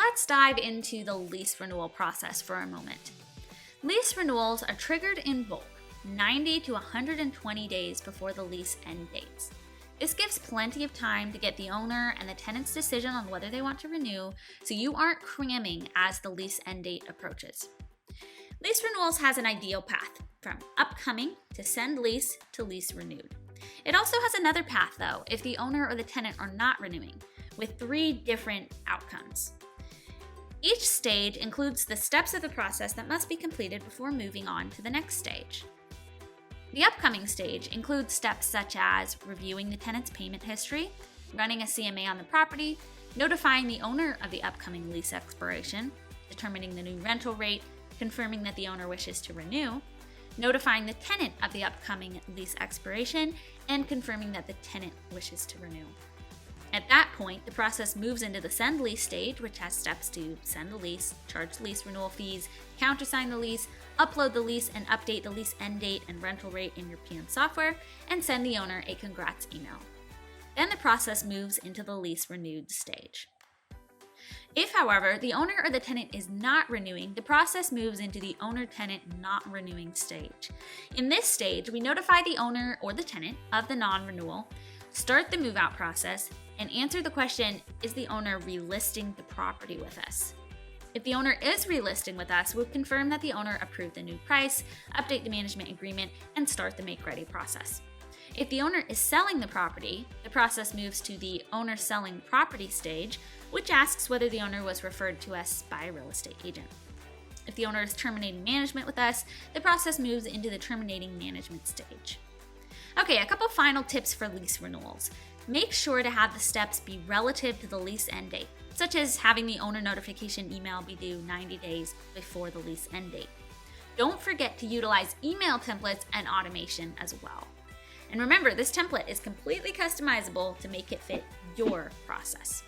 let's dive into the lease renewal process for a moment. Lease renewals are triggered in bulk, 90 to 120 days before the lease end dates. This gives plenty of time to get the owner and the tenant's decision on whether they want to renew, so you aren't cramming as the lease end date approaches. Lease renewals has an ideal path, from upcoming to send lease to lease renewed. It also has another path though, if the owner or the tenant are not renewing, with 3 different outcomes. Each stage includes the steps of the process that must be completed before moving on to the next stage. The upcoming stage includes steps such as reviewing the tenant's payment history, running a CMA on the property, notifying the owner of the upcoming lease expiration, determining the new rental rate, confirming that the owner wishes to renew, notifying the tenant of the upcoming lease expiration, and confirming that the tenant wishes to renew. At that point, the process moves into the send lease stage, which has steps to send the lease, charge lease renewal fees, countersign the lease, upload the lease and update the lease end date and rental rate in your PM software, and send the owner a congrats email. Then the process moves into the lease renewed stage. If, however, the owner or the tenant is not renewing, the process moves into the owner-tenant not renewing stage. In this stage, we notify the owner or the tenant of the non-renewal, start the move-out process, and answer the question, is the owner relisting the property with us? If the owner is relisting with us, we'll confirm that the owner approved the new price, update the management agreement, and start the make-ready process. If the owner is selling the property, the process moves to the owner selling property stage, which asks whether the owner was referred to us by a real estate agent. If the owner is terminating management with us, the process moves into the terminating management stage. Okay, a couple final tips for lease renewals. Make sure to have the steps be relative to the lease end date, such as having the owner notification email be due 90 days before the lease end date. Don't forget to utilize email templates and automation as well. And remember, this template is completely customizable to make it fit your process.